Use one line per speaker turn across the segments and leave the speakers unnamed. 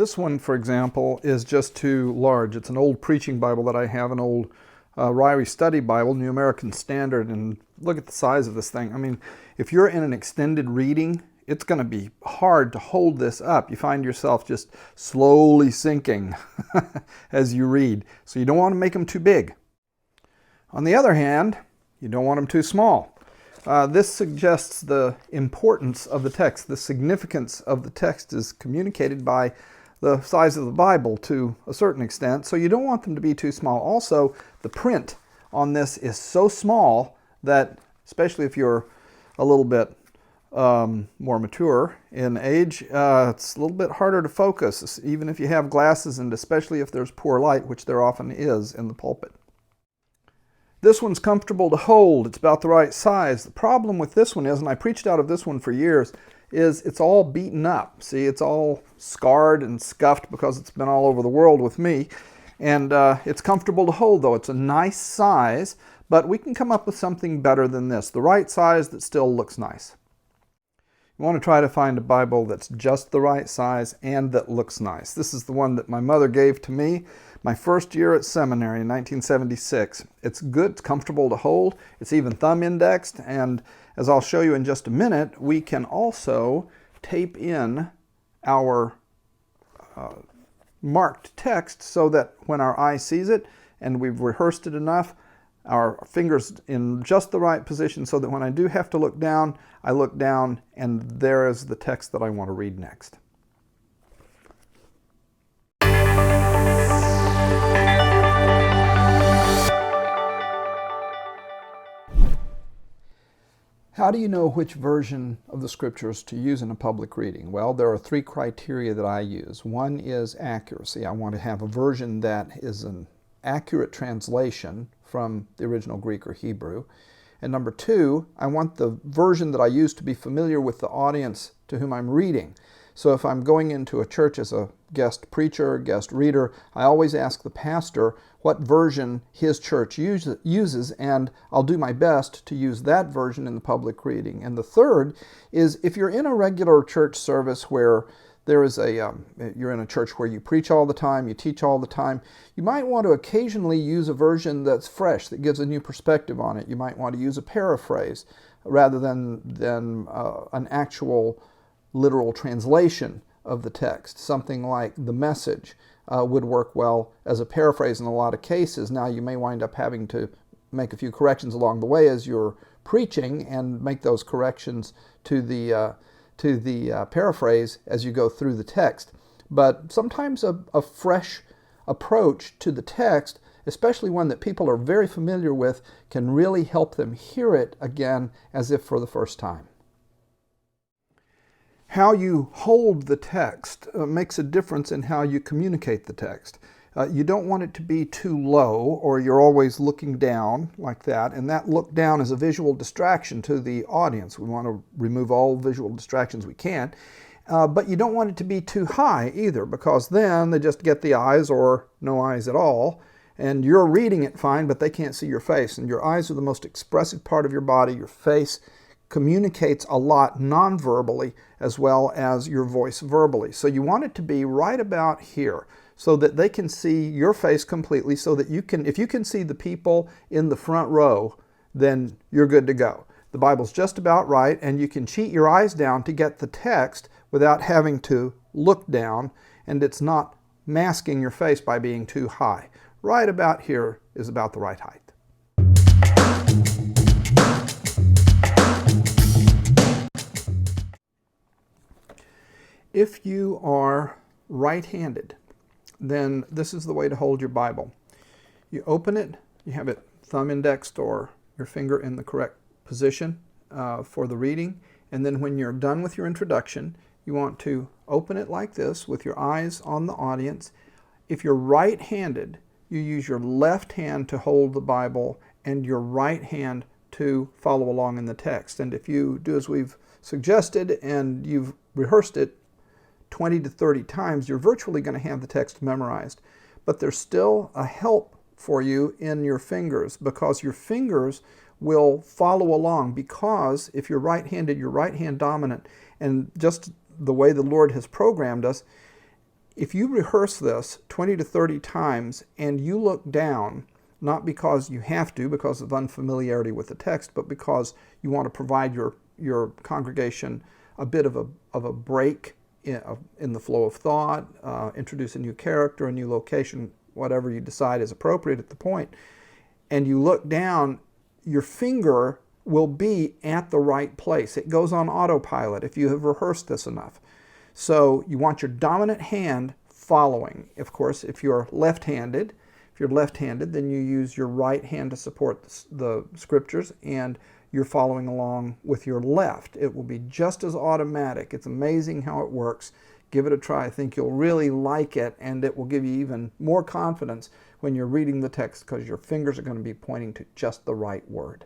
This one, for example, is just too large. It's an old preaching Bible that I have, an old Ryrie Study Bible, New American Standard, and look at the size of this thing. I mean, if you're in an extended reading, it's going to be hard to hold this up. You find yourself just slowly sinking as you read. So you don't want to make them too big. On the other hand, you don't want them too small. This suggests the importance of the text. The significance of the text is communicated by the size of the Bible to a certain extent, so you don't want them to be too small. Also, the print on this is so small that, especially if you're a little bit more mature in age, it's a little bit harder to focus, even if you have glasses, and especially if there's poor light, which there often is in the pulpit. This one's comfortable to hold. It's about the right size. The problem with this one is, and I preached out of this one for years, is it's all beaten up. See, it's all scarred and scuffed because it's been all over the world with me. And it's comfortable to hold, though. It's a nice size, but we can come up with something better than this. The right size that still looks nice. You want to try to find a Bible that's just the right size and that looks nice. This is the one that my mother gave to me my first year at seminary in 1976. It's good, it's comfortable to hold, it's even thumb indexed, and as I'll show you in just a minute, we can also tape in our marked text so that when our eye sees it and we've rehearsed it enough, our fingers in just the right position so that when I do have to look down, I look down and there is the text that I want to read next. How do you know which version of the scriptures to use in a public reading? Well, there are three criteria that I use. One is accuracy. I want to have a version that is an accurate translation from the original Greek or Hebrew. And number two, I want the version that I use to be familiar with the audience to whom I'm reading. So if I'm going into a church as a guest preacher, guest reader, I always ask the pastor what version his church uses, and I'll do my best to use that version in the public reading. And the third is, if you're in a regular church service where there is you're in a church where you preach all the time, you teach all the time, you might want to occasionally use a version that's fresh, that gives a new perspective on it. You might want to use a paraphrase rather than an actual literal translation of the text. Something like The Message would work well as a paraphrase in a lot of cases. Now you may wind up having to make a few corrections along the way as you're preaching and make those corrections to the paraphrase as you go through the text. But sometimes a fresh approach to the text, especially one that people are very familiar with, can really help them hear it again as if for the first time. How you hold the text makes a difference in how you communicate the text. You don't want it to be too low, or you're always looking down like that, and that look down is a visual distraction to the audience. We want to remove all visual distractions we can, but you don't want it to be too high either, because then they just get the eyes or no eyes at all, and you're reading it fine, but they can't see your face, and your eyes are the most expressive part of your body. Your face communicates a lot non-verbally as well as your voice verbally. So you want it to be right about here so that they can see your face completely, so that if you can see the people in the front row, then you're good to go. The Bible's just about right, and you can cheat your eyes down to get the text without having to look down, and it's not masking your face by being too high. Right about here is about the right height. If you are right-handed, then this is the way to hold your Bible. You open it, you have it thumb indexed or your finger in the correct position for the reading, and then when you're done with your introduction, you want to open it like this with your eyes on the audience. If you're right-handed, you use your left hand to hold the Bible and your right hand to follow along in the text. And if you do as we've suggested and you've rehearsed it 20 to 30 times, you're virtually going to have the text memorized. But there's still a help for you in your fingers, because your fingers will follow along, because if you're right-handed, you're right-hand dominant, and just the way the Lord has programmed us, if you rehearse this 20 to 30 times and you look down, not because you have to, because of unfamiliarity with the text, but because you want to provide your congregation a bit of a break in the flow of thought, introduce a new character, a new location, whatever you decide is appropriate at the point, and you look down, your finger will be at the right place. It goes on autopilot if you have rehearsed this enough. So you want your dominant hand following. Of course, if you're left-handed, then you use your right hand to support the scriptures, and you're following along with your left. It will be just as automatic. It's amazing how it works. Give it a try. I think you'll really like it, and it will give you even more confidence when you're reading the text because your fingers are going to be pointing to just the right word.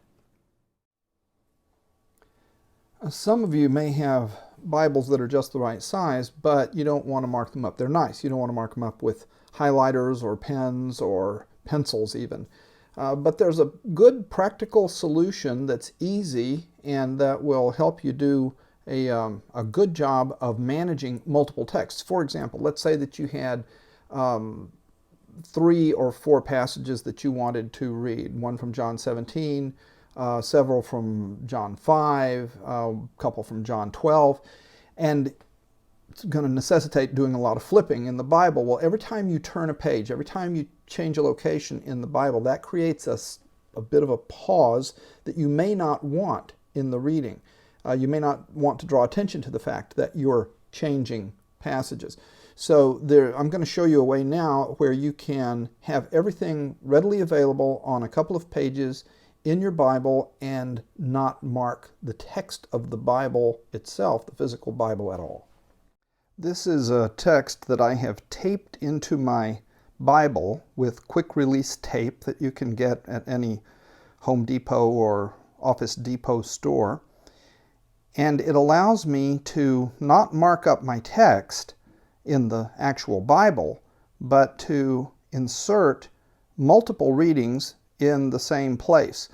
Some of you may have Bibles that are just the right size, but you don't want to mark them up. They're nice. You don't want to mark them up with highlighters or pens or pencils even. But there's a good practical solution that's easy and that will help you do a good job of managing multiple texts. For example, let's say that you had 3 or 4 passages that you wanted to read. One from John 17, several from John 5, a couple from John 12, and it's going to necessitate doing a lot of flipping in the Bible. Well, every time you turn a page, every time you change a location in the Bible, that creates a bit of a pause that you may not want in the reading. You may not want to draw attention to the fact that you're changing passages. So I'm going to show you a way now where you can have everything readily available on a couple of pages in your Bible and not mark the text of the Bible itself, the physical Bible, at all. This is a text that I have taped into my Bible with quick release tape that you can get at any Home Depot or Office Depot store. And it allows me to not mark up my text in the actual Bible, but to insert multiple readings in the same place.